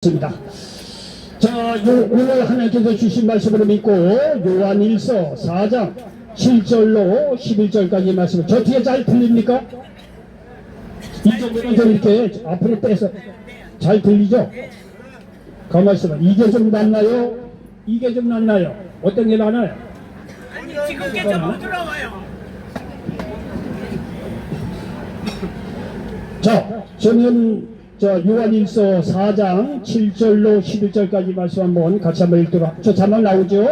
습니다. 자, 오늘 하나님께서 주신 말씀을 믿고 요한일서 4장 7절로 11절까지 말씀을 저 뒤에 잘 들립니까? 이 정도는 좀 이렇게 앞으로 빼서 잘 들리죠? 가만히 있어봐. 이게 좀 낫나요? 이게 좀 낫나요? 어떤 게 나나요? 아니 지금 게 좀 부드러워요. 자, 저는 요한일서 4장 7절로 11절까지 말씀 한번 같이 한번 읽도록, 저 자막 나오죠?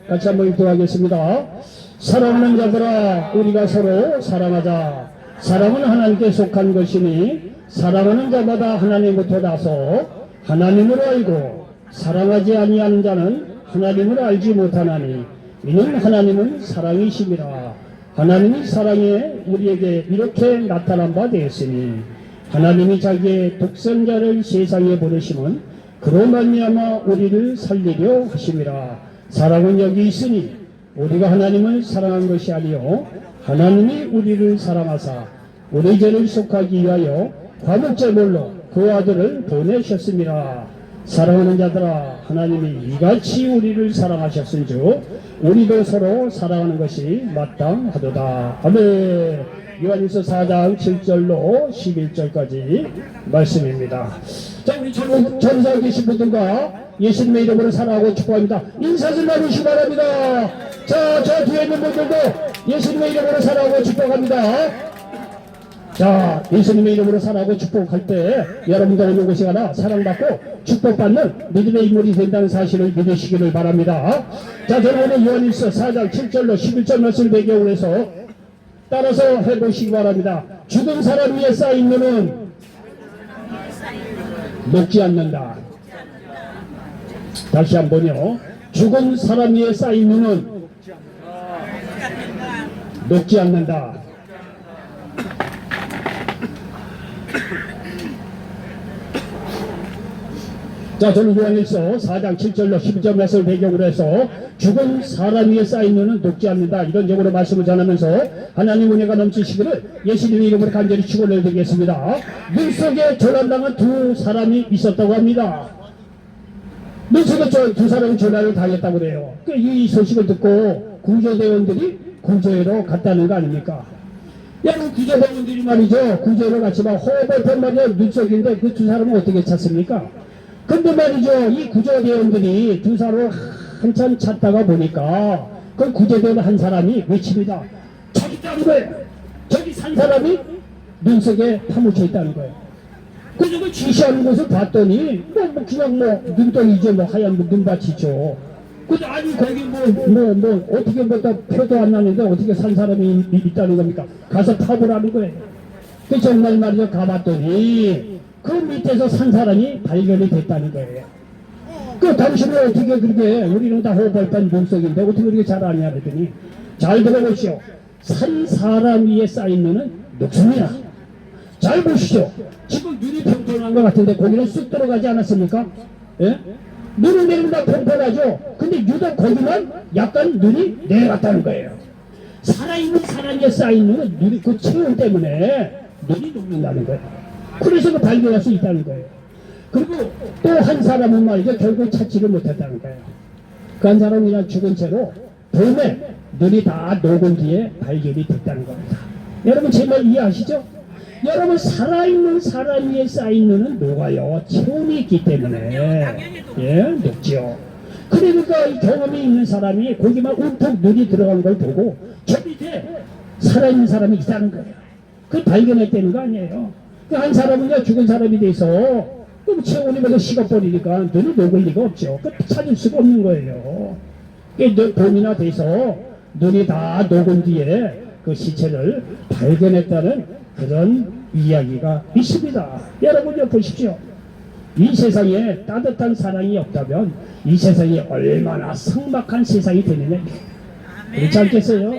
같이 한번 읽도록 하겠습니다. 사랑하는 자들아, 우리가 서로 사랑하자. 사랑은 하나님께 속한 것이니 사랑하는 자마다 하나님부터 나서 하나님을 알고 사랑하지 아니하는 자는 하나님을 알지 못하나니 이는 하나님은 사랑이심이라. 하나님이 사랑에 우리에게 이렇게 나타난 바 되었으니 하나님이 자기의 독생자를 세상에 보내심은 그로 말미암아 우리를 살리려 하심이라. 사랑은 여기 있으니 우리가 하나님을 사랑한 것이 아니요 하나님이 우리를 사랑하사 우리 죄를 속하기 위하여 화목제물로 그 아들을 보내셨습니다. 사랑하는 자들아, 하나님이 이같이 우리를 사랑하셨은즉 우리도 서로 사랑하는 것이 마땅하도다. 아멘. 요한일서 4장 7절로 11절까지 말씀입니다. 자, 우리 전사에 계신 분들과 예수님의 이름으로 사랑하고 축복합니다. 인사 좀 나누시기 바랍니다. 자, 저 뒤에 있는 분들도 예수님의 이름으로 사랑하고 축복합니다. 자, 예수님의 이름으로 사랑하고 축복할 때 여러분들 오는 곳이 하나 사랑받고 축복받는 믿음의 인물이 된다는 사실을 믿으시기를 바랍니다. 자, 저는 오늘 요한일서 4장 7절로 11절 말씀을 배경으로 해서 따라서 해보시기 바랍니다. 죽은 사람 위에 쌓인 눈은 녹지 않는다. 다시 한번요. 죽은 사람 위에 쌓인 눈은 녹지 않는다. 자, 저는 요한일서 4장 7절로 12절 말씀을 배경으로 해서 죽은 사람 위에 쌓인 눈은 녹지 않는다, 이런 제목으로 말씀을 전하면서 하나님 은혜가 넘치시기를 예수님의 이름으로 간절히 축원을 드리겠습니다. 눈 속에 조난당한 두 사람이 있었다고 합니다. 눈 속에 두 사람이 조난을 당했다고 그래요. 이 소식을 듣고 구조대원들이 구조회로 갔다는 거 아닙니까? 여러분, 구조대원들이 말이죠, 구조회로 갔지만 호흡을 말이야 눈 속인데 그 두 사람은 어떻게 찾습니까? 근데 말이죠, 이 구조대원들이 두 사람을 한참 찾다가 보니까 그 구조대원 한 사람이 외칩니다. 저기 있다는 거예요. 저기 산 사람이 눈 속에 파묻혀 있다는 거예요. 그래서 그 지시하는 것을 봤더니 그냥 눈덩이죠, 하얀 눈밭이죠. 근데 아니 거기 어떻게 다 표도 안 나는데 어떻게 산 사람이 있다는 겁니까? 가서 파보라는 거예요. 그 정말 말이죠, 가봤더니 그 밑에서 산 사람이 발견이 됐다는 거예요. 그 당신은 어떻게 그렇게, 우리는 다 호흡할단 몸속인데 어떻게 그렇게 잘 아냐 그랬더니, 잘 들어보시오. 산 사람 위에 쌓인 눈은 녹습니다. 잘 보시죠. 지금 눈이 평평한 것 같은데 거기는 쑥 들어가지 않았습니까? 예? 눈을 내리면 다 평평하죠. 근데 유독 거기만 약간 눈이 내려갔다는 거예요. 살아있는 사람에 쌓인 눈은 눈이 그 체온 때문에 눈이 녹는다는 거예요. 그래서 그 발견할 수 있다는 거예요. 그리고 또 한 사람은 말이죠, 결국 찾지를 못했다는 거예요. 그 한 사람은 그냥 죽은 채로 봄에 눈이 다 녹은 뒤에 발견이 됐다는 겁니다. 여러분 제 말 이해하시죠? 여러분, 살아있는 사람 위에 쌓인 눈은 녹아요. 체온이 있기 때문에. 예, 녹죠. 그러니까 이 경험이 있는 사람이 거기만 움푹 눈이 들어간 걸 보고 저 밑에 살아있는 사람이 있다는 거예요. 그걸 발견했다는 거 아니에요. 그 한 사람은요, 죽은 사람이 돼서 그 체온이 막 식어버리니까 눈이 녹을 리가 없죠. 그 찾을 수가 없는 거예요. 봄이나 돼서 눈이 다 녹은 뒤에 그 시체를 발견했다는 그런 이야기가 있습니다. 여러분요, 보십시오. 이 세상에 따뜻한 사랑이 없다면 이 세상이 얼마나 삭막한 세상이 되느냐, 그렇지 않겠어요?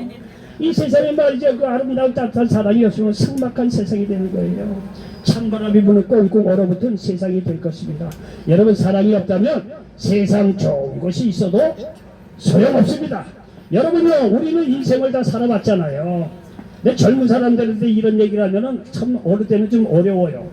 이 세상에 말이죠, 그 아름다운 따뜻한 사랑이 없으면 삭막한 세상이 되는 거예요. 찬바람이 부는 꽁꽁 얼어붙은 세상이 될 것입니다. 여러분, 사랑이 없다면 세상 좋은 것이 있어도 소용없습니다. 여러분요, 우리는 인생을 다 살아봤잖아요. 근데 젊은 사람들한테 이런 얘기를 하면은 참 어릴 때는 좀 어려워요.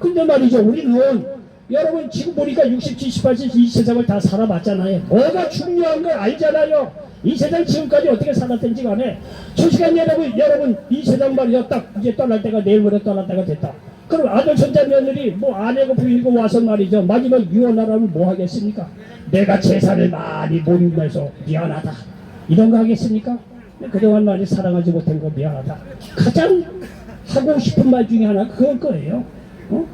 근데 말이죠, 우리는 여러분 지금 보니까 60, 70, 80 이 세상을 다 살아봤잖아요. 뭐가 중요한 걸 알잖아요. 이 세상 지금까지 어떻게 살았든지 간에 솔직한 여러분 이 세상 말이죠. 딱 이제 떠날 때가 내일 모레 떠날 때가 됐다. 그럼 아들 손자 며느리 뭐 아내고 부인이고 와서 말이죠. 마지막 유언하라면 뭐 하겠습니까? 내가 재산을 많이 모으면서 미안하다. 이런 거 하겠습니까? 그동안 많이 사랑하지 못한 거 미안하다. 가장 하고 싶은 말 중에 하나 그걸 거예요.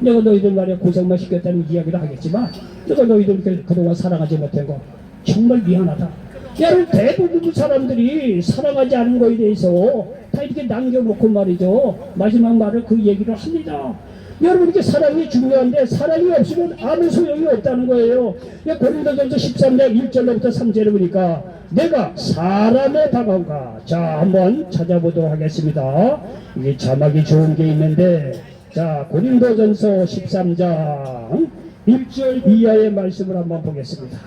내가 너희들 말이야 고생만 시켰다는 이야기를 하겠지만 내가 너희들 그동안 사랑하지 못한 거 정말 미안하다. 여러분 대부분 사람들이 사랑하지 않은 거에 대해서 다 이렇게 남겨놓고 말이죠. 마지막 말을 그 얘기를 합니다. 여러분 이게 사랑이 중요한데 사랑이 없으면 아무 소용이 없다는 거예요. 고린도전서 13장 1절로부터 3절을 보니까 내가 사람의 방언가 자 한번 찾아보도록 하겠습니다. 이게 자막이 좋은 게 있는데 자 고린도전서 13장 1절 이하의 말씀을 한번 보겠습니다.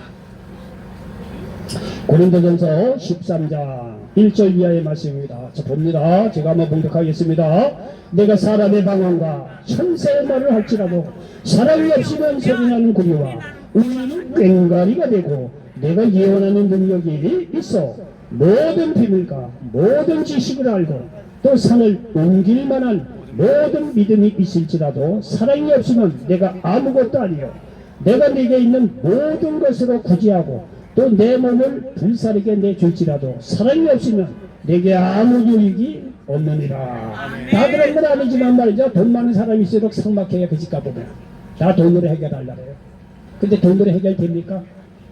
고린도전서 13장 1절 이하의 말씀입니다. 자 봅니다. 제가 한번 봉독하겠습니다. 내가 사람의 방언과 천사의 말을 할지라도 사랑이 없으면 소리나는 구리와 우리는 꽹과리가 되고 내가 예언하는 능력이 있어 모든 비밀과 모든 지식을 알고 또 산을 옮길 만한 모든 믿음이 있을지라도 사랑이 없으면 내가 아무것도 아니요 내가 내게 있는 모든 것으로 구제하고 또 내 몸을 불사르게 내줄지라도 사랑이 없으면 내게 아무 유익이 없느니라. 다 그런 건 아니지만 말이죠. 돈 많은 사람이 있어도 삭막해요. 그 집 가보면 다 돈으로 해결하려고요. 근데 돈으로 해결됩니까?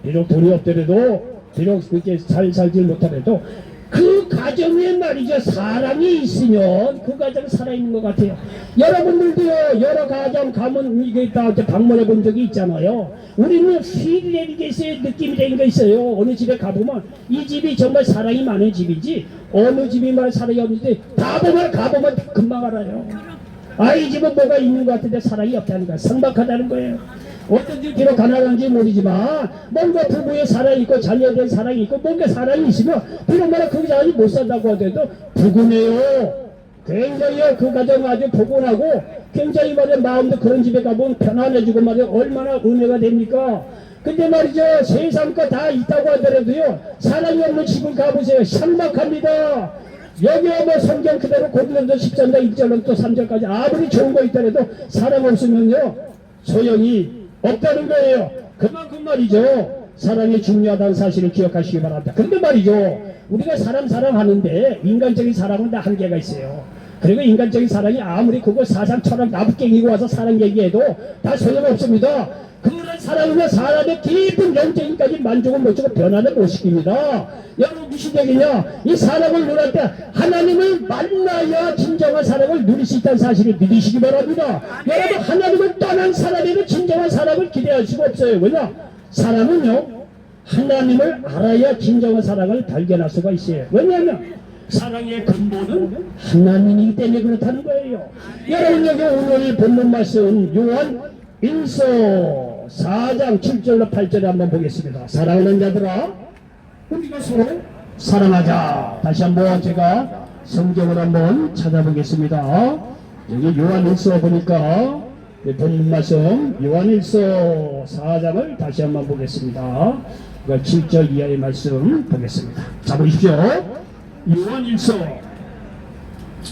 비록 돈이 없더라도 비록 그렇게 잘 살지 못하더라도 그 가정에 말이죠. 사랑이 있으면 그 가정 살아있는 것 같아요. 여러분들도요. 여러 가정 가면 이게 다 방문해 본 적이 있잖아요. 우리는 필이라는 게 있어요. 느낌이 되는 게 있어요. 어느 집에 가보면 이 집이 정말 사랑이 많은 집이지 어느 집이 말 사랑이 없는데 가보면 금방 알아요. 아 이 집은 뭐가 있는 것 같은데 사랑이 없다는 거야. 상박하다는 거예요. 어떤지 비록 가난한지 모르지만 뭔가 부부의 사랑이 있고 자녀들의 사랑이 있고 뭔가 사랑이 있으면 비록 말해 그 자녀이 못 산다고 하더라도 부근해요. 굉장히 그 가정 아주 포근하고 굉장히 말이야 마음도 그런 집에 가보면 편안해지고 말이야 얼마나 은혜가 됩니까? 근데 말이죠 세상 거 다 있다고 하더라도요 사랑이 없는 집을 가보세요. 삭막합니다. 여기에 뭐 성경 그대로 고린도전서 13장 1절부터 3절까지 아무리 좋은 거 있더라도 사랑 없으면요 소용이 없다는 거예요. 그만큼 말이죠 사랑이 중요하다는 사실을 기억하시기 바랍니다. 근데 말이죠 우리가 사랑하는데 인간적인 사랑은 다 한계가 있어요. 그리고 인간적인 사랑이 아무리 그거 사상 철학 나부깽이고 와서 사랑 얘기해도 다 소용없습니다. 그런 사랑은 사람의 깊은 영적인까지 만족을 못 주고 변화를 못 시킵니다. 여러분 무슨 얘기냐? 이 사랑을 누릴 때 하나님을 만나야 진정한 사랑을 누릴 수 있다는 사실을 믿으시기 바랍니다. 여러분 하나님을 떠난 사람에게 진정한 사랑을 기대할 수가 없어요. 왜냐? 사람은요 하나님을 알아야 진정한 사랑을 발견할 수가 있어요. 왜냐하면 사랑의 근본은 하나님이기 때문에 그렇다는 거예요. 여러분 여기 오늘 본문 말씀 요한 1서 4장 7절로 8절에 한번 보겠습니다. 사랑하는 자들아 우리가 서로 사랑하자. 다시 한번 제가 성경을 한번 찾아보겠습니다. 여기 요한 1서 보니까 본문 말씀 요한 1서 4장을 다시 한번 보겠습니다. 7절 이하의 말씀 보겠습니다. 자 보십시오. 요한 1서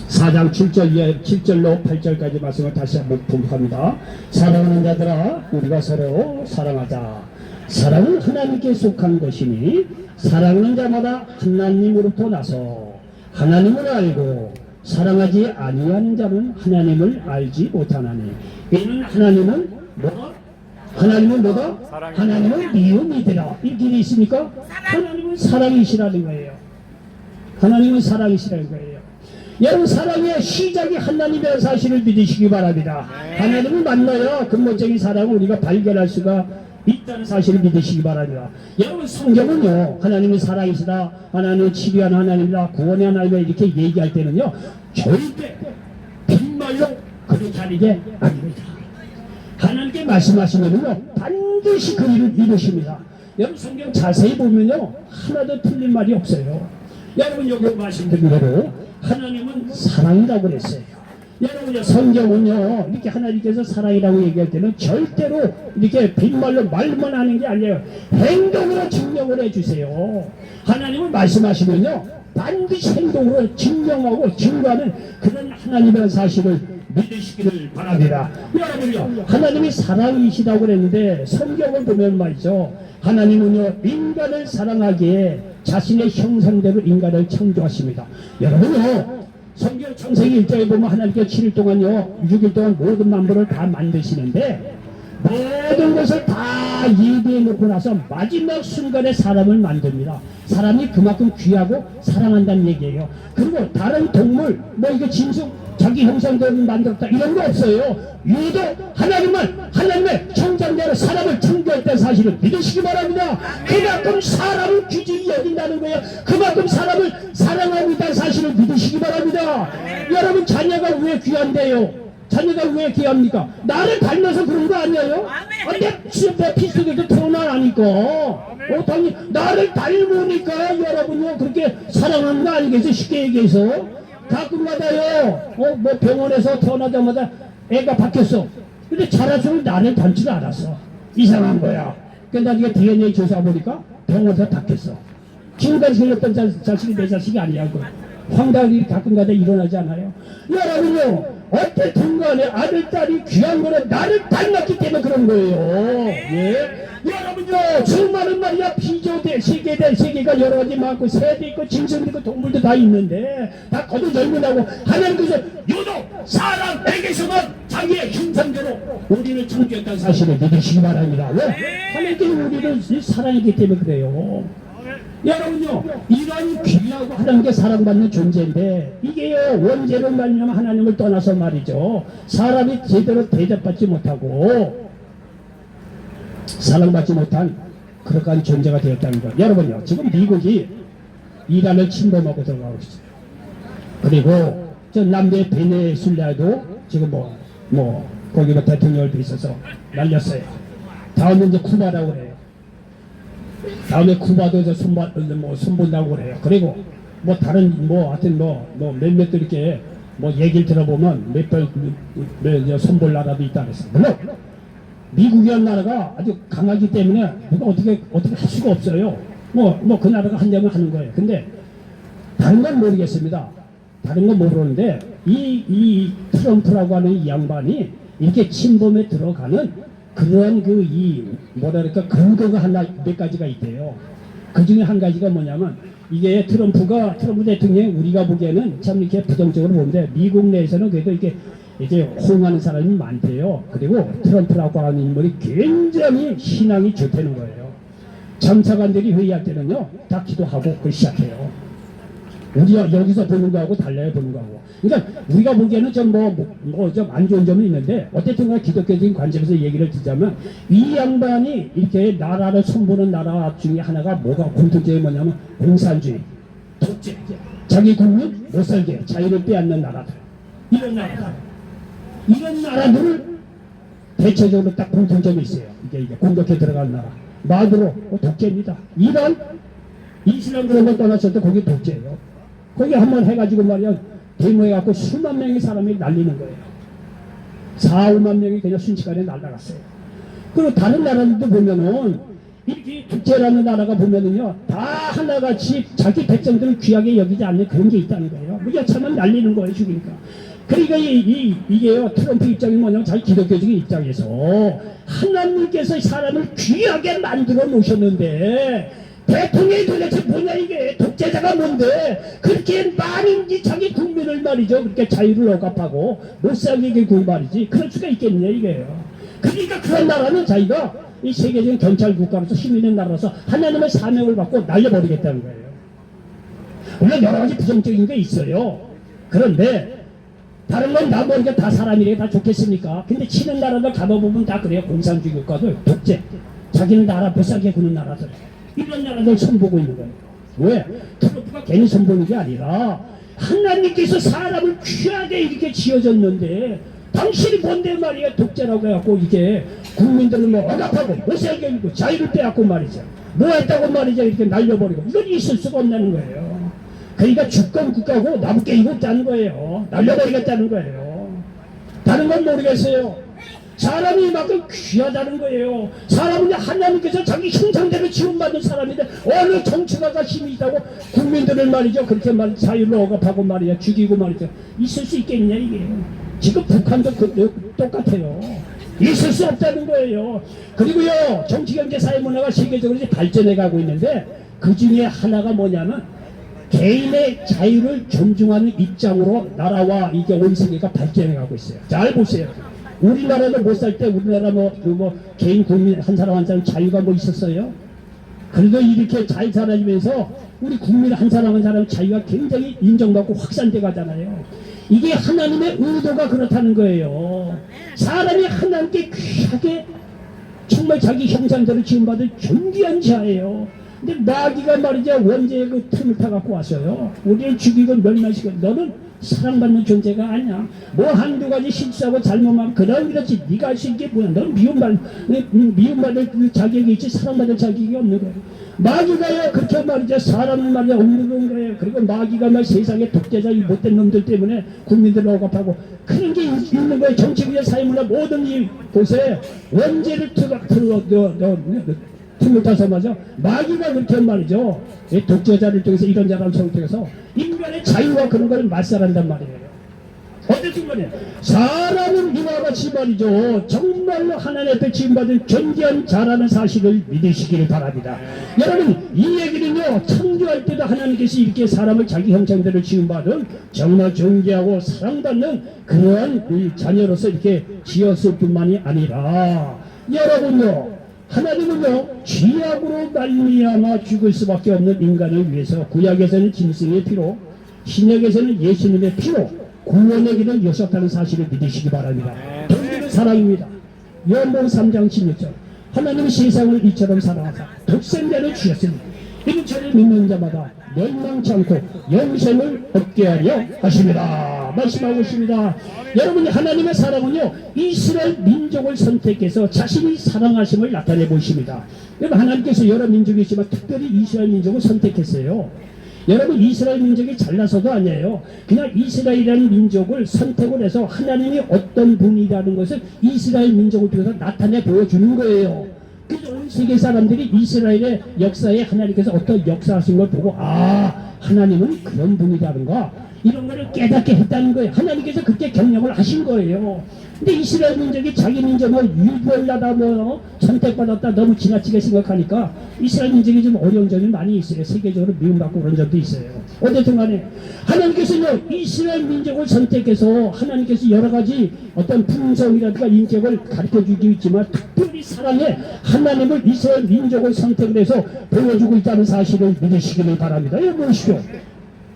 4장 7절 이하 7절로 8절까지 말씀을 다시 한번 봉독합니다. 사랑하는 자들아 우리가 서로 사랑하자. 사랑은 하나님께 속한 것이니 사랑하는 자마다 하나님으로부터 나서 하나님을 알고 사랑하지 아니하는 자는 하나님을 알지 못하나니 이는 하나님은 뭐다? 하나님은 뭐다? 하나님은 미움이더라. 이렇게 되어 있습니까? 하나님은 사랑이시라는 거예요. 하나님은 사랑이시라는 거예요. 여러분 사랑의 시작이 하나님이라는 사실을 믿으시기 바랍니다. 하나님을 만나야 근본적인 사랑을 우리가 발견할 수가 있다는 사실을 믿으시기 바랍니다. 여러분 성경은요 하나님은 사랑이시다, 하나님은 치료하는 하나님이다, 구원의 하나님이다 이렇게 얘기할 때는요 절대 빈말로 그렇게 하는 게 아닙니다. 하나님께 말씀하시면은요 반드시 그 일을 이루십니다. 여러분 성경 자세히 보면요 하나도 틀린 말이 없어요. 여러분 여기 말씀드린 대로 하나님은 사랑이라고 그랬어요. 여러분요, 성경은요, 이렇게 하나님께서 사랑이라고 얘기할 때는 절대로 이렇게 빈말로 말만 하는 게 아니에요. 행동으로 증명을 해주세요. 하나님은 말씀하시면요, 반드시 행동으로 증명하고 증거하는 그런 하나님의 사실을 믿으시기를 바랍니다. 여러분요, 하나님이 사랑이시다고 그랬는데 성경을 보면 말이죠, 하나님은요, 인간을 사랑하기에 자신의 형상대로 인간을 창조하십니다. 여러분요, 성경 창세기 1장에 보면 하나님께서 7일 동안요, 6일 동안 모든 만물을 다 만드시는데 모든 것을 다 예비해 놓고 나서 마지막 순간에 사람을 만듭니다. 사람이 그만큼 귀하고 사랑한다는 얘기예요. 그리고 다른 동물, 뭐 이거 짐승 자기 형상대로 만들었다 이런 거 없어요. 유독 하나님의 창조자로 사람을 창조했다는 사실을 믿으시기 바랍니다. 그만큼 사람을 귀중히 여긴다는 거예요. 그만큼 사람을 사랑하고 있다는 사실을 믿으시기 바랍니다. 여러분, 자녀가 왜 귀한데요? 자녀가 왜 귀합니까? 나를 닮아서 그런 거 아니에요? 내 피 속에서 태어나니까. 당연히 나를 닮으니까 여러분요, 그렇게 사랑하는 거 아니겠어요? 쉽게 얘기해서. 가끔가다요, 뭐 병원에서 태어나자마자 애가 바뀌었어. 근데 자라서는 나를 닮지를 않았어. 이상한 거야. 근데 나중에 DNA 조사 보니까 병원에서 바뀌었어. 지금까지 생겼던 자식이 내 자식이 아니야. 황당한 일이 가끔가다 일어나지 않아요? 여러분요, 어쨌든 간에 아들, 딸이 귀한 거는 나를 닮았기 때문에 그런 거예요. 예? 여러분요, 수많은 말이야, 비조대, 세계가 여러 가지 많고, 새도 있고, 짐승도 있고, 동물도 다 있는데, 다 거두절문하고, 하나님께서 유독 사람에게서만 자기의 형상대로 우리를 창조했다는 사실을 믿으시기 바랍니다. 왜? 하나님께서 우리를 사랑했기 때문에 그래요. 여러분요, 이런 귀하고 하나님께 사랑받는 존재인데, 이게요, 원죄로 말미암아 하나님을 떠나서 말이죠, 사람이 제대로 대접받지 못하고 사랑받지 못한 그러한 존재가 되었다는 것. 여러분요, 지금 미국이 이란을 침범하고 들어가고 있어요. 그리고 저 남미 베네수엘라도 지금 거기 대통령을 비서서 날렸어요. 다음에 이제 쿠바라고 그래요. 다음에 쿠바도 저 손본다고 그래요. 그리고 다른 하여튼 몇몇 이렇게 얘기를 들어보면 몇 손볼 나라도 있다 그랬어요. 물론 미국이라는 나라가 아주 강하기 때문에 누가 어떻게 할 수가 없어요. 그 나라가 한다면 하는 거예요. 근데 다른 건 모르겠습니다. 다른 건 모르는데 이 트럼프라고 하는 이 양반이 이렇게 침범에 들어가는 그런 근거가 몇 가지가 있대요. 그 중에 한 가지가 뭐냐면, 이게 트럼프 대통령이 우리가 보기에는 참 이렇게 부정적으로 보는데, 미국 내에서는 그래도 이게 호응하는 사람이 많대요. 그리고 트럼프라고 하는 인물이 굉장히 신앙이 좋다는 거예요. 정차관들이 회의할 때는요, 다 기도하고 그걸 시작해요. 우리가 여기서 보는 거하고 달라요, 보는 거하고. 그러니까 우리가 보기에는 좀 안 좋은 점은 있는데, 어쨌든 기독교적인 관점에서 얘기를 드자면, 이 양반이 이렇게 나라를 손보는 나라 중에 하나가 공통점이 뭐냐면 공산주의, 독재, 자기 국민 못 살게 자유를 빼앗는 나라들, 이런 나라들을 대체적으로 딱 공통점이 있어요. 이게 공격해 들어간 나라. 말대로 독재입니다. 이란, 이슬람 그런 걸 떠났을 때 거기 독재예요. 거기 한번 해가지고 말이야, 데모해갖고 수만 명의 사람이 날리는 거예요. 4, 5만 명이 그냥 순식간에 날아갔어요. 그리고 다른 나라들도 보면은, 이렇게 독재라는 나라가 보면은요, 다 하나같이 자기 백성들을 귀하게 여기지 않는 그런 게 있다는 거예요. 여차만 날리는 거예요, 죽이니까. 그러니까 이게요, 트럼프 입장이 뭐냐면, 자기 기독교적인 입장에서 하나님께서 사람을 귀하게 만들어 놓으셨는데, 대통령이 도대체 뭐냐, 이게 독재자가 뭔데 그렇게 많은 자기 국민을 말이죠, 그렇게 자유를 억압하고 못 살게 굴 말이지, 그럴 수가 있겠느냐 이게요. 그러니까 그런 나라는 자기가 이 세계적인 경찰 국가로서 힘 있는 나라로서 하나님의 사명을 받고 날려버리겠다는 거예요. 물론 여러 가지 부정적인 게 있어요. 그런데 다른 건 다 모르니까 다 사람이래, 다 좋겠습니까? 근데 치는 나라들 가봐보면 다 그래요. 공산주의 국가들, 독재, 자기는 나라 못 살게 구는 나라들, 이런 나라들 손보고 있는 거예요. 왜? 트럼프가 괜히 손보는 게 아니라 하나님께서 사람을 귀하게 이렇게 지어줬는데, 당신이 뭔데 말이야, 독재라고 해갖고 이게 국민들을 억압하고 못 살게 하고 자유를 빼앗고 말이죠, 뭐 했다고 말이죠, 이렇게 날려버리고, 이건 있을 수가 없다는 거예요. 그러니까 주권 국가고 나무 게임 없다는 거예요. 날려버리겠다는 거예요. 다른 건 모르겠어요. 사람이 이만큼 귀하다는 거예요. 사람은 하나님께서 자기 형상대로 지원받은 사람인데 어느 정치가가 힘이 있다고 국민들을 말이죠. 그렇게 자유를 억압하고 말이야 죽이고 말이죠. 있을 수 있겠냐 이게. 지금 북한도 똑같아요. 있을 수 없다는 거예요. 그리고요 정치, 경제, 사회, 문화가 세계적으로 이제 발전해 가고 있는데 그 중에 하나가 뭐냐면 개인의 자유를 존중하는 입장으로 나라와 이게 온 세계가 발전해 가고 있어요. 잘 보세요. 우리나라도 못 살 때 우리나라 개인 국민 한 사람 한 사람 자유가 뭐 있었어요? 그래도 이렇게 잘 살아지면서 우리 국민 한 사람 한 사람 자유가 굉장히 인정받고 확산돼 가잖아요. 이게 하나님의 의도가 그렇다는 거예요. 사람이 하나님께 귀하게 정말 자기 형상대로 지음받은 존귀한 자예요. 근데 마귀가 말이죠 원죄의 그 틈을 타갖고 왔어요. 우리를 죽이고 멸망시키고 너는 사랑받는 존재가 아니야. 뭐 한두 가지 실수하고 잘못하면 그렇지 네가 할 수 있게 뭐야. 너는 미움받을 그 자격이 있지 사랑받을 자격이 없는 거예요. 마귀가요 그렇게 말이죠 사람을 말이죠 억누르는 거예요. 그리고 마귀가 말 세상에 독재자 이 못된 놈들 때문에 국민들을 억압하고 그런 게 있는 거예요. 정치부의 사회문화 모든 이 곳에 원죄를 틈을 타서 맞아 마귀가 그렇게 말이죠 독재자를 통해서 이런 사람 통해서 인간의 자유와 그런 걸 말살한단 말이에요. 어쨌든 간에 사람은 이와 같이 말이죠 정말로 하나님 앞에 지음받은 존귀한 자라는 사실을 믿으시기를 바랍니다. 여러분 이 얘기는요 창조할 때도 하나님께서 이렇게 사람을 자기 형상대로 지음받은 정말 존귀하고 사랑받는 그러한 자녀로서 이렇게 지었을 뿐만이 아니라 여러분요 하나님은요 죄악으로 말미암아 죽을 수밖에 없는 인간을 위해서 구약에서는 짐승의 피로 신약에서는 예수님의 피로 구원의 길을 여셨다는 사실을 믿으시기 바랍니다. 동일은 사랑입니다. 요한복음 3장 16절 하나님은 세상을 이처럼 사랑하사 독생자를 주셨으니 이는 저를 믿는 자마다 멸망치 않고 영생을 얻게 하려 하십니다. 말씀하고 있습니다. 여러분이 하나님의 사랑은요 이스라엘 민족을 선택해서 자신이 사랑하심을 나타내 보십니다. 여러분 하나님께서 여러 민족이 있지만 특별히 이스라엘 민족을 선택했어요. 여러분 이스라엘 민족이 잘나서도 아니에요. 그냥 이스라엘이라는 민족을 선택을 해서 하나님이 어떤 분이라는 것을 이스라엘 민족을 통해서 나타내 보여주는 거예요. 그래서 온 세계 사람들이 이스라엘의 역사에 하나님께서 어떤 역사하신 걸 보고 아 하나님은 그런 분이라는가 이런 거를 깨닫게 했다는 거예요. 하나님께서 그렇게 경력을 하신 거예요. 근데 이스라엘 민족이 자기 민족을 유별나다 선택받았다 너무 지나치게 생각하니까 이스라엘 민족이 좀 어려운 점이 많이 있어요. 세계적으로 미움받고 그런 점도 있어요. 어쨌든 간에 하나님께서는 이스라엘 민족을 선택해서 하나님께서 여러 가지 어떤 품성이라든가 인격을 가르쳐 주기도 있지만 특별히 사랑해 하나님을 이스라엘 민족을 선택을 해서 보여주고 있다는 사실을 믿으시기를 바랍니다. 여러분 보십시오.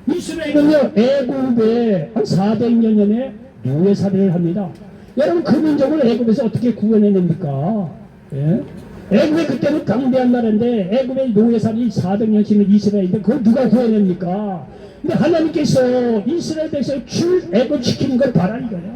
이스라엘은요 애굽에 한 400년 전에 노예살이를 합니다. 여러분 그 민족을 애굽에서 어떻게 구원해냅니까? 예? 애굽에 그때는 강대한 나라인데 애굽의 노예살이 400년 지는 이스라엘인데 그걸 누가 구원합니까? 근데 하나님께서 이스라엘 백성을 출애굽시키는 걸 바라 이거예요.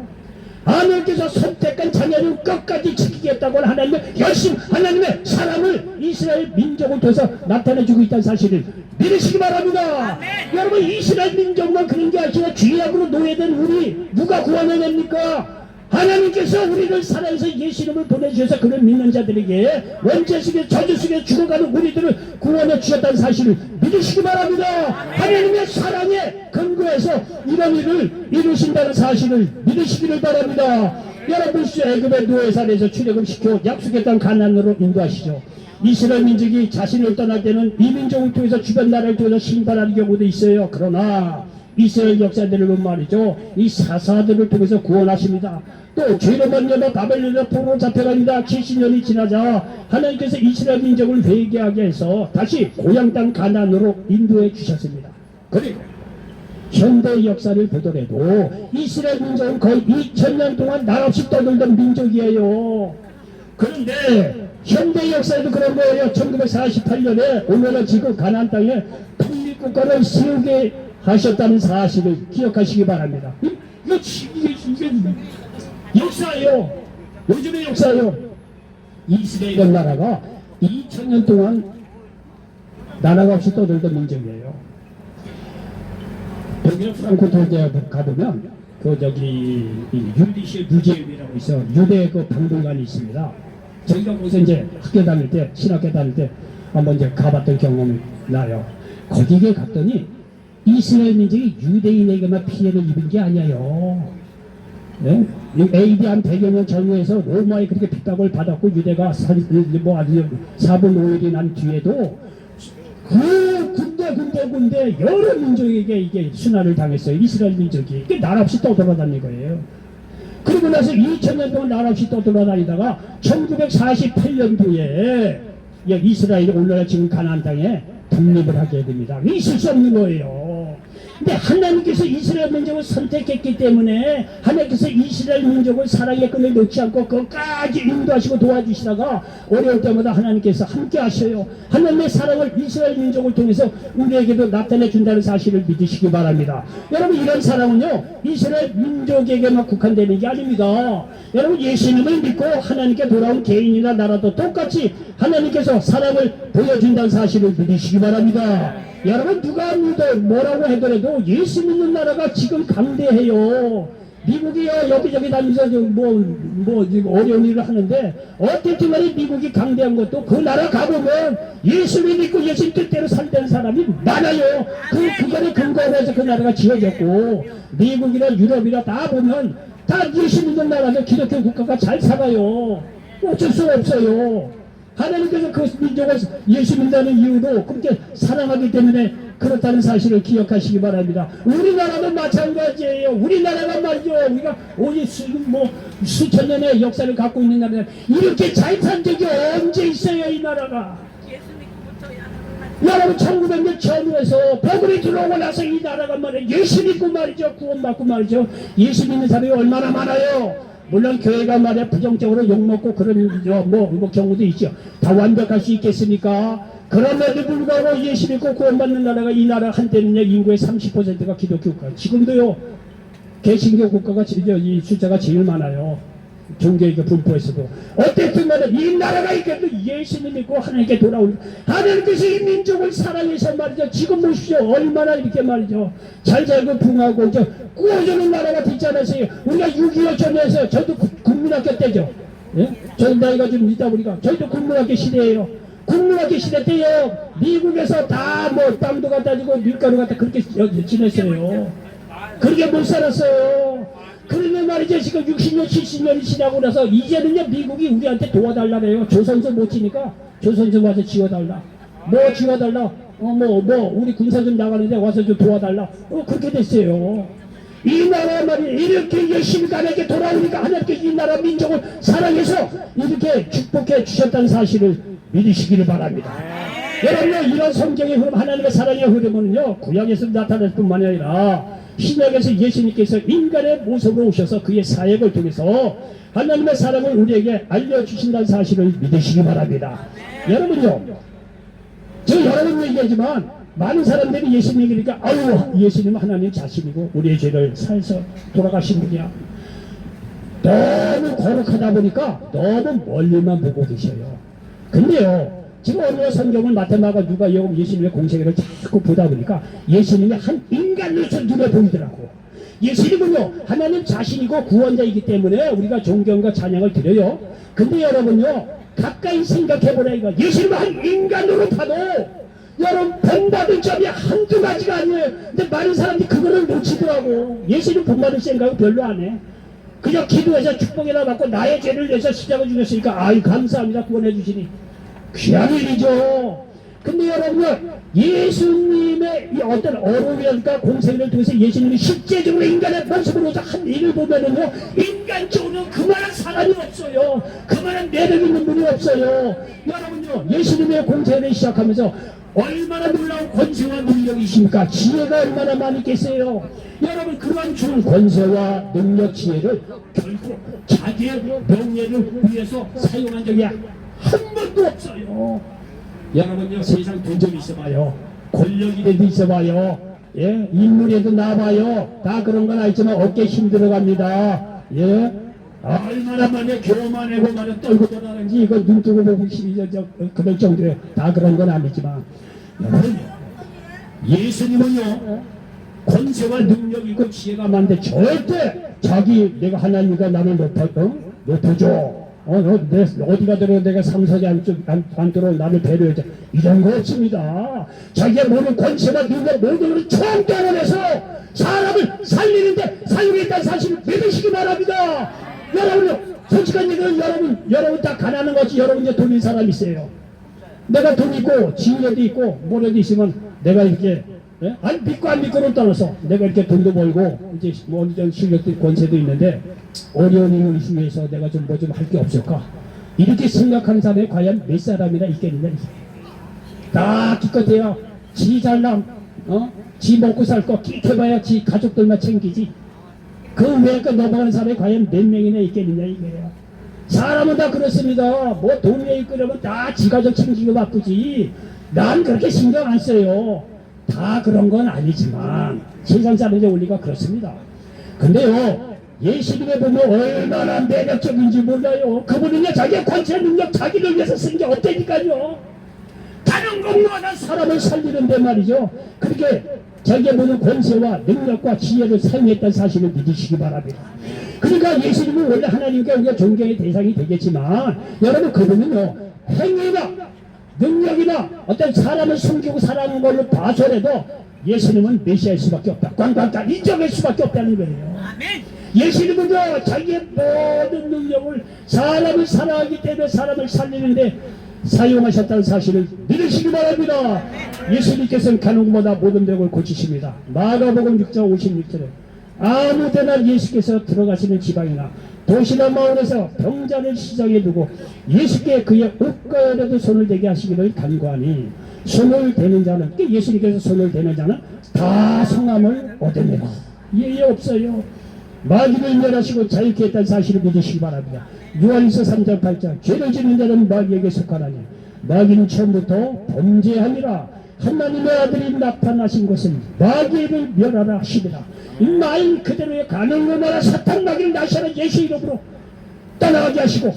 하나님께서 선택한 자녀를 끝까지 지키겠다고 하나님은 열심히 하나님의 사랑을 이스라엘 민족을 통해서 나타내주고 있다는 사실을 믿으시기 바랍니다. 여러분 이스라엘 민족만 그런 게 아니라 죄악으로 노예된 우리 누가 구원해냅니까? 하나님께서 우리를 사랑해서 예수님을 보내주셔서 그를 믿는 자들에게 원죄 속에 저주 속에 죽어가는 우리들을 구원해 주셨다는 사실을 믿으시기 바랍니다. 하나님의 사랑에 근거해서 이런 일을 이루신다는 사실을 믿으시기를 바랍니다. 여러분 애굽의 노예살에서 출애굽시켜 약속의 땅 가나안으로 인도하시죠. 이스라엘 민족이 자신을 떠날 때는 이 민족을 통해서 주변 나라를 통해서 심판하는 경우도 있어요. 그러나 이스라엘 역사들을 보면 말이죠 이 사사들을 통해서 구원하십니다. 또 죄로만 여러 바벨론의 포로로 잡혀갑니다. 70년이 지나자 하나님께서 이스라엘 민족을 회개하게 해서 다시 고향 땅 가나안으로 인도해 주셨습니다. 그리고 현대 역사를 보더라도 이스라엘 민족은 거의 2000년 동안 날 없이 떠돌던 민족이에요. 그런데 현대 역사에도 그런 거예요. 1948년에 오늘날 지금 가나안 땅에 독립국가를 세우게 하셨다는 사실을 기억하시기 바랍니다. 이게 역사예요. 요즘의 역사예요. 이스라엘 나라가 2000년 동안 나라가 없이 떠들던 민족이에요. 독일 프랑크푸르트에 가보면 그 저기 이 유디시 뮤지엄이라고 있어. 유대 그 박물관이 있습니다. 저희가 거기서 이제 학교 다닐 때, 신학교 다닐 때 한번 이제 가봤던 경험이 나요. 거기에 갔더니 이스라엘 민족이 유대인에게만 피해를 입은 게 아니에요. 네? AD 한 100여 년 전후에서 로마에 그렇게 핍박을 받았고 유대가 뭐 아주 4분 5일이 난 뒤에도 그 군데 여러 민족에게 이게 순환을 당했어요. 이스라엘 민족이. 그 나라 없이 떠돌아다닌 거예요. 그리고 나서 2000년 동안 나라 없이 떠돌아다니다가 1948년도에 이스라엘이 오늘날 지금 가나안 땅에 독립을 하게 됩니다. 있을 수 없는 거예요. 근데 하나님께서 이스라엘 민족을 선택했기 때문에 하나님께서 이스라엘 민족을 사랑의 끈을 놓지 않고 끝까지 인도하시고 도와주시다가 어려울 때마다 하나님께서 함께 하셔요. 하나님의 사랑을 이스라엘 민족을 통해서 우리에게도 나타내 준다는 사실을 믿으시기 바랍니다. 여러분, 이런 사랑은요 이스라엘 민족에게만 국한되는 게 아닙니다. 여러분, 예수님을 믿고 하나님께 돌아온 개인이나 나라도 똑같이 하나님께서 사랑을 보여준다는 사실을 믿으시기 바랍니다. 여러분, 누가 믿어 뭐라고 하더라도 예수 믿는 나라가 지금 강대해요. 미국이요 여기저기 다니면서 지금 어려운 일을 하는데 어쨌든 간에 미국이 강대한 것도 그 나라 가보면 예수를 믿고 예수님 뜻대로 살던 사람이 많아요. 그거를 근거로 해서 그 나라가 지어졌고, 미국이나 유럽이나 다 보면 다 예수 믿는 나라도 기독교 국가가 잘 살아요. 어쩔 수 없어요. 하나님께서 그 민족을 예수 믿는다는 이유도 그렇게 사랑하기 때문에 그렇다는 사실을 기억하시기 바랍니다. 우리나라도 마찬가지예요. 우리나라가 말이죠. 우리가 수천 년의 역사를 갖고 있는 나라가 이렇게 잘 산 적이 언제 있어요, 이 나라가. 여러분, 1900년 전후에서 버블이 들어오고 나서 이 나라가 말이에요. 예수 믿고 말이죠. 구원받고 말이죠. 예수 믿는 사람이 얼마나 많아요. 물론 교회가 말이야 부정적으로 욕먹고 그런 경우도 있죠. 다 완벽할 수 있겠습니까? 그럼에도 불구하고 예수 믿고 구원받는 나라가 이 나라 한때는요 인구의 30%가 기독교 국가. 지금도요 개신교 국가가 이 숫자가 제일 많아요. 종교의 분포에서도. 어쨌든 간에 이 나라가 이겨도 예수님 믿고 하나님께 돌아올, 하나님께서 이 민족을 사랑해서 말이죠. 지금 보십시오. 얼마나 이렇게 말이죠. 잘 살고 풍하고 꾸어주는 나라가 되지 않았어요. 우리가 6.25 전에서 저도 국민학교 때죠. 예? 저희 나이가 좀 있다 보니까 저희도 국민학교 시대예요. 국민학교 시대 때요 미국에서 다 땅도 갖다 주고 밀가루 갖다 그렇게 지냈어요. 그렇게 못 살았어요. 그러면 말이죠. 지금 60년, 70년이 지나고 나서 이제는요 미국이 우리한테 도와달라래요. 조선소 못 지니까 조선소 와서 지워달라. 뭐 지워달라. 우리 군사 좀 나가는데 와서 좀 도와달라. 그렇게 됐어요. 이 나라 말이에요. 이렇게 열심히 가게 돌아오니까 하나님께서 이 나라 민족을 사랑해서 이렇게 축복해 주셨다는 사실을 믿으시기를 바랍니다. 여러분, 이런 성경의 흐름, 하나님의 사랑의 흐름은요 구약에서 나타날 뿐만 아니라 신약에서 예수님께서 인간의 모습으로 오셔서 그의 사역을 통해서 하나님의 사랑을 우리에게 알려주신다는 사실을 믿으시기 바랍니다. 여러분요, 저 여러 번 얘기하지만 많은 사람들이 예수님 얘기니까 아유 예수님은 하나님 자신이고 우리의 죄를 사해서 돌아가신 분이야. 너무 거룩하다 보니까 너무 멀리만 보고 계셔요. 근데요 지금 어느 성경을 마태마가 누가 예수님의 공생애를 자꾸 보다 보니까 예수님이 한 인간으로서 눈에 보이더라고. 예수님은요 하나님 자신이고 구원자이기 때문에 우리가 존경과 찬양을 드려요. 근데 여러분요 가까이 생각해보라 이거. 예수님은 한 인간으로 봐도 여러분 본받을 점이 한두 가지가 아니에요. 근데 많은 사람들이 그거를 놓치더라고. 예수님 본받을 생각은 별로 안 해. 그냥 기도해서 축복이나 받고 나의 죄를 내서 십자가 죽였으니까 아유 감사합니다 구원해 주시니 귀한 일이죠. 근데 여러분 예수님의 이 어떤 어려움이랄까 공생을 통해서 예수님이 실제적으로 인간의 모습으로서 한 일을 보면은요 인간적으로 그만한 사람이 없어요. 그만한 매력 있는 분이 없어요. 여러분요 예수님의 공생을 시작하면서 얼마나 놀라운 권세와 능력이십니까? 지혜가 얼마나 많이 있겠어요. 여러분 그러한 준 권세와 능력 지혜를 결코 자기의 명예를 위해서 사용한 적이 한 번도 없어요. 여러분요 세상 돈 좀 있어봐요. 권력이라도 있어봐요. 예? 인물에도 나와봐요. 다 그런 건 아니지만 어깨 힘들어갑니다. 예? 얼마나 많이 교만하고 많이 떨고 돌아가는지 이거 눈 뜨고 보고 그럴 정도에 다 그런 건 아니지만 여러분 예수님은요 권세와 능력 있고 지혜가 많은데 절대 자기 내가 하나님과 나를 높여줘. 어디가 들어도 내가 상석에 앉도록 나를 배려해줘. 이런 거 없습니다. 자기의 모든 권세와 능력 모든 것을 총동원해서 사람을 살리는데 사용했다는 사실을 믿으시기 바랍니다. 여러분요, 솔직한 얘기는 여러분 다 가난한 것이 여러분 이제 돈 있는 사람 있어요. 내가 돈 있고 지혜도 있고 뭐라도 있으면 내가 이렇게 안 믿고 안 믿고를 떠나서 내가 이렇게 돈도 벌고 이제 뭐 어느 정도 실력도 권세도 있는데 어려운 일을 위해서 내가 좀 뭐 좀 할 게 없을까? 이렇게 생각하는 사람이 과연 몇 사람이나 있겠느냐? 다 기껏해야 지 잘남, 지 먹고 살 거 끼켜봐야 지 가족들만 챙기지. 그 외에 넘어가는 사람이 과연 몇 명이나 있겠느냐 이거예요. 사람은 다 그렇습니다. 뭐 돈에 있으려면 다 지 가족 챙기고 바쁘지. 난 그렇게 신경 안 써요. 다 그런 건 아니지만 세상 사람들의 원리가 그렇습니다. 근데요, 예수님에 보면 얼마나 매력적인지 몰라요. 그분은요, 자기의 권세 능력 자기를 위해서 쓴 게 없다니까요. 다른 것마다 사람을 살리는데 말이죠. 그렇게 자기의 모든 권세와 능력과 지혜를 사용했다는 사실을 믿으시기 바랍니다. 그러니까 예수님은 원래 하나님께 우리가 존경의 대상이 되겠지만 여러분 그분은요, 행위나 능력이나 어떤 사람을 숨기고 사랑하는 걸로 봐서라도 예수님은 메시아일 수밖에 없다. 꽝꽝꽝 인정할 수밖에 없다는 거예요. 예수님은요, 자기의 모든 능력을 사람을 사랑하기 때문에 사람을 살리는데 사용하셨다는 사실을 믿으시기 바랍니다. 예수님께서는 가는 곳마다 모든 병을 고치십니다. 마가복음 6장 56절에 아무 데나 예수께서 들어가시는 지방이나 도시나 마을에서 병자를 시장에 두고 예수께 그의 옷가에라도 손을 대게 하시기를 간구하니 손을 대는 자는, 예수님께서 손을 대는 자는 다 성함을 얻으리라. 예의 없어요. 마귀를 멸하시고 자유케 했다는 사실을 믿으시기 바랍니다. 요한일서 3장 8장 죄를 짓는 자는 마귀에게 속하나니 마귀는 처음부터 범죄함이라. 하나님의 아들이 나타나신 것은 마귀를 멸하라 하시리라. 이 말 그대로의 가는 것마다 사탄 마귀를 나시하는 예수 이름으로 떠나가게 하시고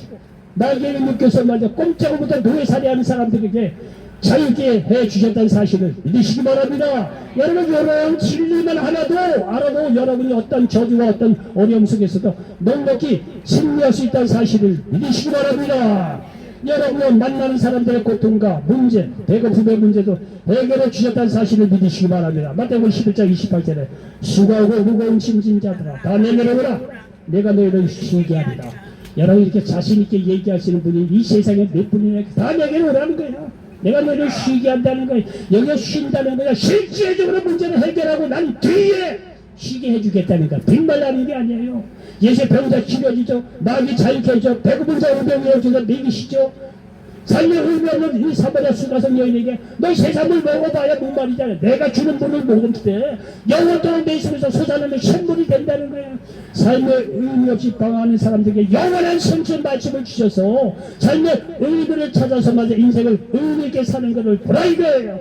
마귀를 묶여서 말이야 꼼짝부터 노예살이하는 사람들에게 자유게 해주셨다는 사실을 믿으시기 바랍니다. 여러분 이런 진리만 하나도 알아도 여러분이 어떤 저주와 어떤 어려움 속에서도 넉넉히 승리할 수 있다는 사실을 믿으시기 바랍니다. 여러분 만나는 사람들의 고통과 문제, 배고픔의 문제도 해결해 주셨다는 사실을 믿으시기 바랍니다. 마태복음 11장 28절에 수고하고 무거운 짐진 자들아 다 내려오라 내가 너희를 쉬게 하리라. 여러분 이렇게 자신 있게 얘기하시는 분이 이 세상에 몇 분이나 다 내게로 오라는 거예요. 내가 너희를 쉬게 한다는 거예요. 여기가 쉰다는 거야. 실질적으로 문제를 해결하고 난 뒤에 쉬게 해주겠다는 거야. 빈말하는 게 아니에요. 예수의 병자 치료해주죠. 마귀 자유케 해줘. 배고픈 자 우병이에 주서 먹이시죠. 삶의 의미 없는 이 사마리아 수가성 여인에게 너희 세상을 먹어봐야 목말이잖아요. 내가 주는 물을 먹을 때 영원토록 내 속에서 솟아나는 샘물이 된다는 거예요. 삶의 의미 없이 방황하는 사람들에게 영원한 생존 말씀을 주셔서 삶의 의미를 찾아서 마저 인생을 의미 있게 사는 것을 보라 이거예요.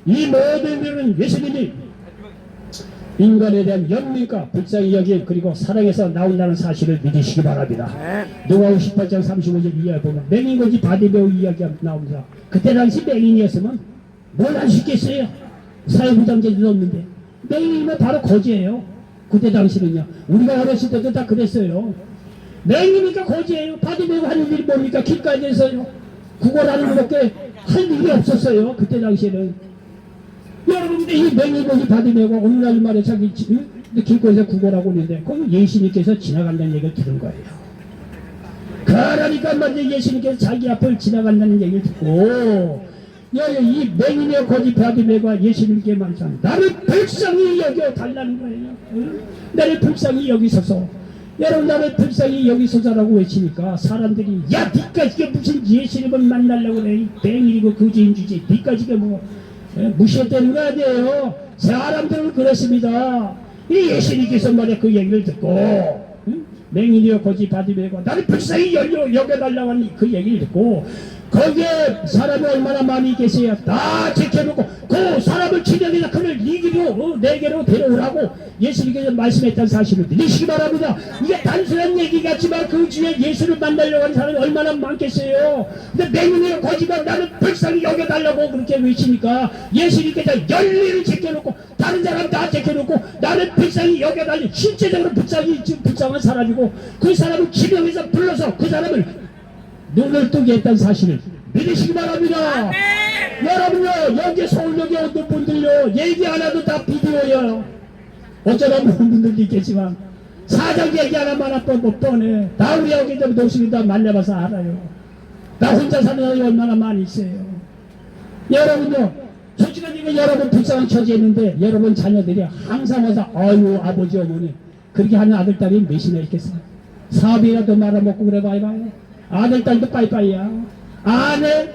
이 모든 일은 예수님이 인간에 대한 연민과 불쌍히 여기 그리고 사랑에서 나온다는 사실을 믿으시기 바랍니다. 누가복음 18장 35절 이하에 보면 맹인거지 바디메오 이야기가 나옵니다. 그때 당시 맹인이었으면 뭘 할 수 있겠어요? 사회부담제도 없는데 맹인이면 바로 거지예요. 그때 당시는요. 우리가 어렸을 때도 다 그랬어요. 맹인이니까 거지예요. 바디메오 하는 일이 뭡니까? 길가에서요. 구걸하는 것밖에 할 일이 없었어요. 그때 당시에는. 여러분들 이 맹인거지 바디메오가 어느 날 말에 자기 길거리에서 구걸하고 있는데 거기 예수님께서 지나간다는 얘기를 들은 거예요. 그러니까 말이죠. 예수님께서 자기 앞을 지나간다는 얘기를 듣고 이 맹인의 거지 바디메오가 예수님께 말씀 나를 불쌍히 여겨 달라는 거예요. 나를 불쌍히 여기소서. 여러분 나를 불쌍히 여기소서라고 외치니까 사람들이 야 니까지 무슨 예수님을 만나려고 그래. 맹인이고 거지인 주지 니까지 뭐 무시했다는 거 아니에요. 사람들은 그렇습니다. 이 예수님께서 말이야 그 얘기를 듣고 맹인이여 거지 바디메오가 나를 불쌍히 여겨달라고 하는 그 얘기를 듣고 거기에 사람이 얼마나 많이 계세요. 다 지켜놓고 그 사람을 치려니까 그를 이기로 내게로 데려오라고 예수님께서 말씀했다는 사실을 믿으시기 바랍니다. 이게 단순한 얘기 같지만 그 주에 예수를 만나려고 하는 사람이 얼마나 많겠어요. 근데 맹인이요 거지가 나는 불쌍히 여겨달라고 그렇게 외치니까 예수님께서 열리를 지켜놓고 다른 사람 다 지켜놓고 나는 불쌍히 여겨달라. 실제적으로 불쌍히 지금 불쌍한 사람이고 그 사람을 지명해서 불러서 그 사람을 눈을 뜨게 했다는 사실을 믿으시기 바랍니다. 여러분요 여기 서울역에 어떤 분들요 얘기 안 해도 다 비디오예요. 어쩌다 모르는 분들도 있겠지만 사정 얘기 하나만 하면 못 뻔해. 다 우리 여기 좀 도시를 다 만나봐서 알아요. 나 혼자 사는 사람이 얼마나 많이 있어요. 여러분요 솔직히 이거 여러분 불쌍한 처지에 있는데 여러분 자녀들이 항상 와서 아유 아버지 어머니 그렇게 하는 아들 딸이 몇이나 있겠어요. 사업이라도 말아먹고 그래 봐요. 아들 딸도 빠이빠이야. 아내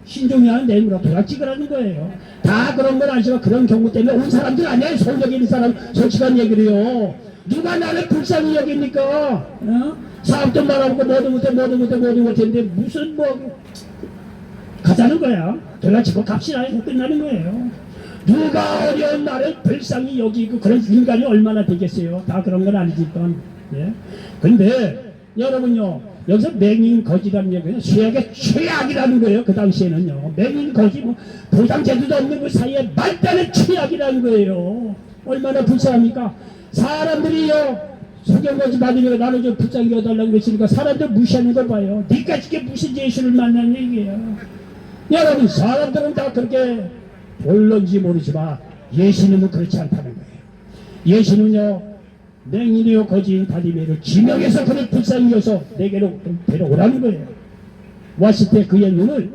신종이야 내물어 도약 찍으라는 거예요. 다 그런 건 아니지만 그런 경우 때문에 온 사람들 아니야. 서울역에 있는 사람 솔직한 얘기를요. 누가 나를 불쌍히 여깁니까? 사업도 말아먹고 뭐도 못했는데 무슨 뭐 가자는 거야. 도약 찍고 갑시다 해서 끝나는 거예요. 누가 어려운 나를 불쌍히 여기고 그런 인간이 얼마나 되겠어요. 다 그런 건 아니지만 예. 근데 여러분요 여기서 맹인 거지라는 얘기는 죄악의 최악이라는 거예요. 그 당시에는요 맹인 거지 뭐 보장제도도 없는 그 사이에 말단의 최악이라는 거예요. 얼마나 불쌍합니까? 사람들이요 성경거지 받으니까 나를 좀 불쌍히 여달라고 그랬으니까 사람들 무시하는 걸 봐요. 니까지 게 무슨 예수를 만나는 얘기예요. 여러분 사람들은 다 그렇게 볼런지 모르지만 예수님은 그렇지 않다는 거예요. 예수는요 맹인이요 거지인 바디메를 지명해서 그를 불쌍히 여서 내게로 데려오라는 거예요. 왔을 때 그의 눈을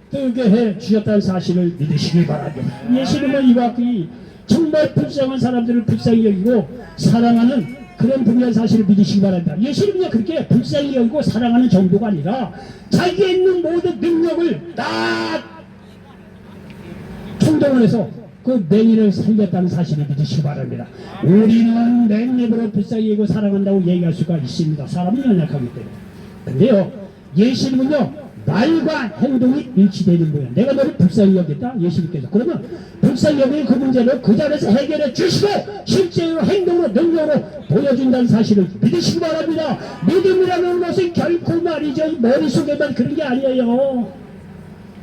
뜨게 해 주셨다는 사실을 믿으시기 바랍니다. 예수님은 이와 같이 정말 불쌍한 사람들을 불쌍히 여기고 사랑하는 그런 분야의 사실을 믿으시기 바랍니다. 예수님은 그렇게 불쌍히 여기고 사랑하는 정도가 아니라 자기에 있는 모든 능력을 다 충동을 해서 그 맹인을 살렸다는 사실을 믿으시기 바랍니다. 우리는 맹인으로 불쌍히 여기고 사랑한다고 얘기할 수가 있습니다. 사람은 연약하기 때문에. 근데요 예수님은요 말과 행동이 일치되는 거예요. 내가 너를 불쌍히 여겼다 예수님께서. 그러면 불쌍히 여긴 그 문제를 그 자리에서 해결해 주시고 실제로 행동으로 능력으로 보여준다는 사실을 믿으시기 바랍니다. 믿음이라는 것은 결코 말이죠 머릿속에만 그런 게 아니에요.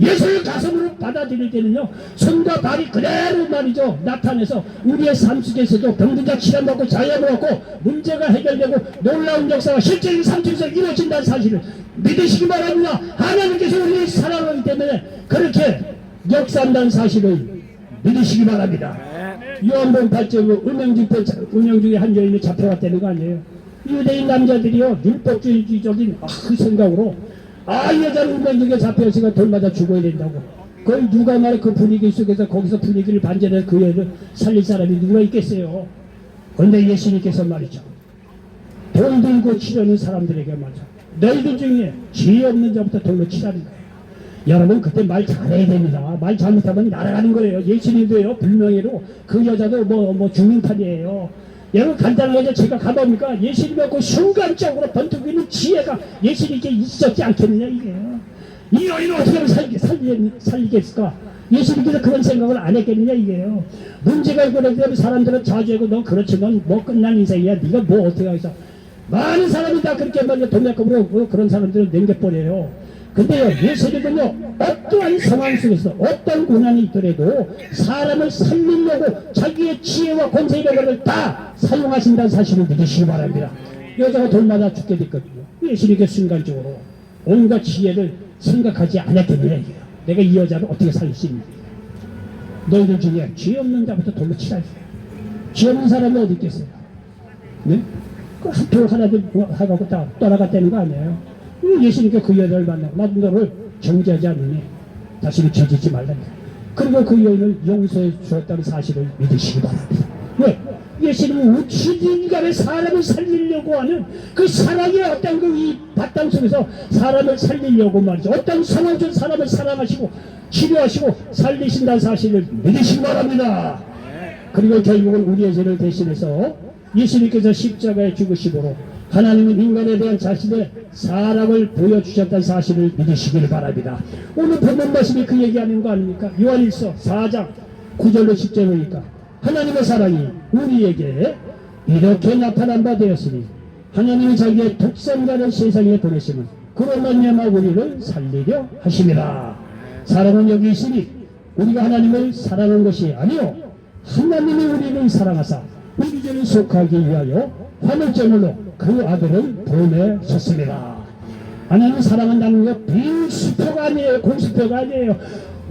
예수를 가슴으로 받아들일 때는요 손과 발이 그대로 말이죠 나타내서 우리의 삶 속에서도 병든자 치료받고 자유함을 얻고 문제가 해결되고 놀라운 역사가 실제로 삶 속에서 이루어진다는 사실을 믿으시기 바랍니다. 하나님께서 우리를 사랑하기 때문에 그렇게 역사한다는 사실을 믿으시기 바랍니다. 요한복음 8장 운명 중에 한 여인이 잡혀갔다는 거 아니에요. 유대인 남자들이요 율법주의적인 그 생각으로 이 여자는 운명중에 잡혀있으니까 돌마다 죽어야 된다고. 그걸 누가 말해 그 분위기 속에서 거기서 분위기를 반전해 그 여인을 살릴 사람이 누가 있겠어요. 그런데 예수님께서 말이죠 돌 들고 치려는 사람들에게 말이죠 너희들 중에 죄 없는 자부터 돌로 치라는 거예요. 여러분 그때 말 잘해야 됩니다. 말 잘못하면 날아가는 거예요. 예수님도요 불명예로 그 여자도 뭐 죽는 판이에요. 여러분 간단하게 제가 가봅니까? 예수님의 그 순간적으로 번뜩이는 지혜가 예수님께 있었지 않겠느냐 이게요. 이 여인을 어떻게 하면 살리겠을까? 예수님께서 그런 생각을 안 했겠느냐 이게요. 문제가 있고 그러면 사람들은 자주하고 너 그렇지 넌 뭐 끝난 인생이야 네가 뭐 어떻게 하겠어. 많은 사람이 다 그렇게 말이야 동맥급으로 그런 사람들을 넘겨버려요. 근데요 예수님은요 어떠한 상황 속에서 어떤 고난이 있더라도 사람을 살리려고 자기의 지혜와 권세력을 다 사용하신다는 사실을 믿으시기 바랍니다. 여자가 돌마다 죽게 됐거든요. 예수님께 순간적으로 온갖 지혜를 생각하지 않았겠느냐 이게요. 내가 이 여자를 어떻게 살릴 수 있는지. 너희들 중에 죄 없는 자부터 돌로 치라 이게요. 죄 없는 사람이 어디 있겠어요. 네? 그 한 돌 하나도 하고 다 떠나갔다는 거 아니에요. 예수님께 그 여자를 만나고 나도 너를 정죄하지 않으니 다시는 죄짓지 말라. 그리고 그 여인을 용서해 주었다는 사실을 믿으시기 바랍니다. 왜? 예수님은 우치인간의 사람을 살리려고 하는 그 사랑의 어떤 그 이 바탕 속에서 사람을 살리려고 말이죠. 어떤 상황 중 사람을 사랑하시고 치료하시고 살리신다는 사실을 믿으시기 바랍니다. 그리고 결국은 우리의 죄를 대신해서 예수님께서 십자가에 죽으심으로 하나님은 인간에 대한 자신의 사랑을 보여주셨다는 사실을 믿으시길 바랍니다. 오늘 본문 말씀이 그 얘기하는 거 아닙니까? 요한일서 4장 9절로 10절 보니까 하나님의 사랑이 우리에게 이렇게 나타난 바 되었으니 하나님이 자기의 독생자를 세상에 보내시면 그로 말미암아 우리를 살리려 하심이라. 사랑은 여기 있으니 우리가 하나님을 사랑한 것이 아니요 하나님이 우리를 사랑하사 우리 죄를 속하기 위하여 화물제물로 그 아들을 보내셨습니다. 하나님을 사랑한다는 거 빈수표가 아니에요. 공수표가 아니에요.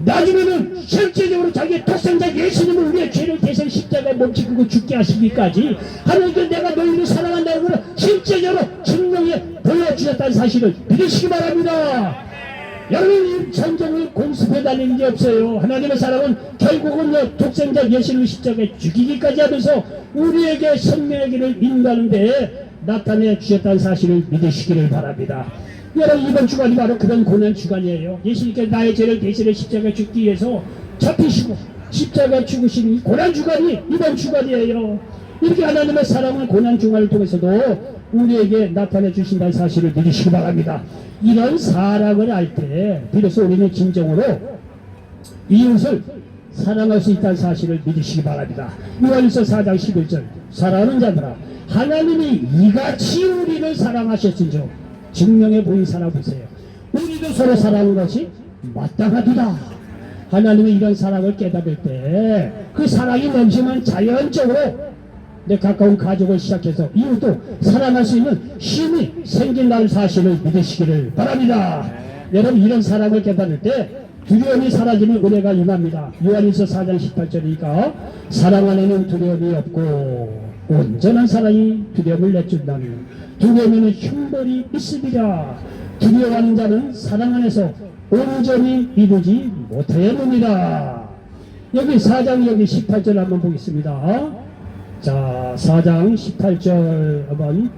나중에는 실제적으로 자기의 독생자 예수님을 우리의 죄를 대신 십자가에 몸짓고 죽게 하시기까지 하나님께 내가 너희를 사랑한다는 것을 실제적으로 증명해 보여주셨다는 사실을 믿으시기 바랍니다. 여러분, 이 전쟁을 공수표 다니는 게 없어요. 하나님의 사랑은 결국은 독생자 예수님을 십자가에 죽이기까지 하면서 우리에게 생명의 길을 인도하는 데에 나타내 주셨다는 사실을 믿으시기를 바랍니다. 여러분, 이번 주간이 바로 그런 고난 주간이에요. 예수님께 나의 죄를 대신해 십자가에 죽기 위해서 잡히시고 십자가에 죽으신 이 고난 주간이 이번 주간이에요. 이렇게 하나님의 사랑을 고난 주간을 통해서도 우리에게 나타내 주신다는 사실을 믿으시기 바랍니다. 이런 사랑을 알 때 비로소 우리는 진정으로 이웃을 사랑할 수 있다는 사실을 믿으시기 바랍니다. 요한일서 4장 11절 사랑하는 자들아 하나님이 이같이 우리를 사랑하셨은즉 증명해 보인 사람 보세요. 우리도 서로 사랑하는 것이 마땅하도다. 하나님의 이런 사랑을 깨달을 때 그 사랑이 넘치면 자연적으로 내 가까운 가족을 시작해서 이웃도 사랑할 수 있는 힘이 생긴다는 사실을 믿으시기를 바랍니다. 여러분, 이런 사랑을 깨달을 때 두려움이 사라지는 은혜가 임합니다. 요한일서 4장 18절이니까 사랑 안에는 두려움이 없고 온전한 사랑이 두려움을 내준다니 두려움에는 흉벌이 있으리라. 두려워하는 자는 사랑 안에서 온전히 이루지 못하였느니라. 여기 4장 여기 18절 한번 보겠습니다. 자, 4장 18절 한번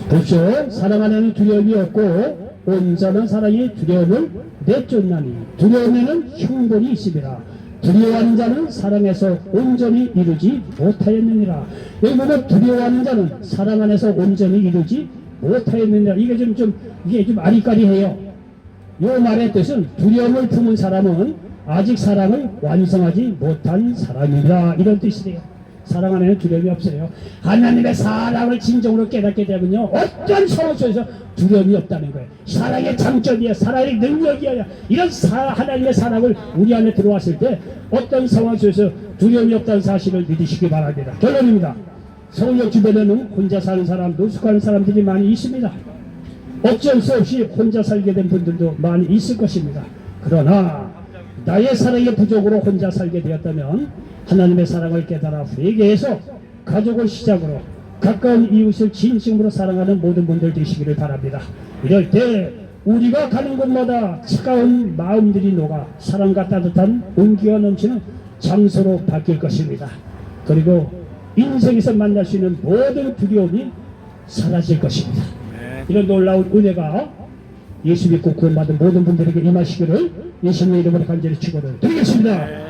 보십시오. 사랑 안에는 두려움이 없고 온전한 사랑이 두려움을 내쫓나니 두려움에는 흉벌이 있으리라. 두려워하는 자는 사랑에서 온전히 이루지 못하였느니라. 여기 보면 두려워하는 자는 사랑 안에서 온전히 이루지 못하였느니라. 이게 좀 아리까리해요. 이 말의 뜻은 두려움을 품은 사람은 아직 사랑을 완성하지 못한 사람이다, 이런 뜻이래요. 사랑 안에는 두려움이 없어요. 하나님의 사랑을 진정으로 깨닫게 되면요 어떤 상황 속에서 두려움이 없다는 거예요. 사랑의 장점이야, 사랑의 능력이야. 이런 하나님의 사랑을 우리 안에 들어왔을 때 어떤 상황 속에서 두려움이 없다는 사실을 믿으시기 바랍니다. 결론입니다. 서울역 주변에는 혼자 사는 사람, 노숙하는 사람들이 많이 있습니다. 어쩔 수 없이 혼자 살게 된 분들도 많이 있을 것입니다. 그러나 나의 사랑의 부족으로 혼자 살게 되었다면 하나님의 사랑을 깨달아 회개해서 가족을 시작으로 가까운 이웃을 진심으로 사랑하는 모든 분들 되시기를 바랍니다. 이럴 때 우리가 가는 곳마다 차가운 마음들이 녹아 사랑과 따뜻한 온기가 넘치는 장소로 바뀔 것입니다. 그리고 인생에서 만날 수 있는 모든 두려움이 사라질 것입니다. 이런 놀라운 은혜가 예수 믿고 구원받은 모든 분들에게 임하시기를 예수님의 이름으로 간절히 축원을 드리겠습니다.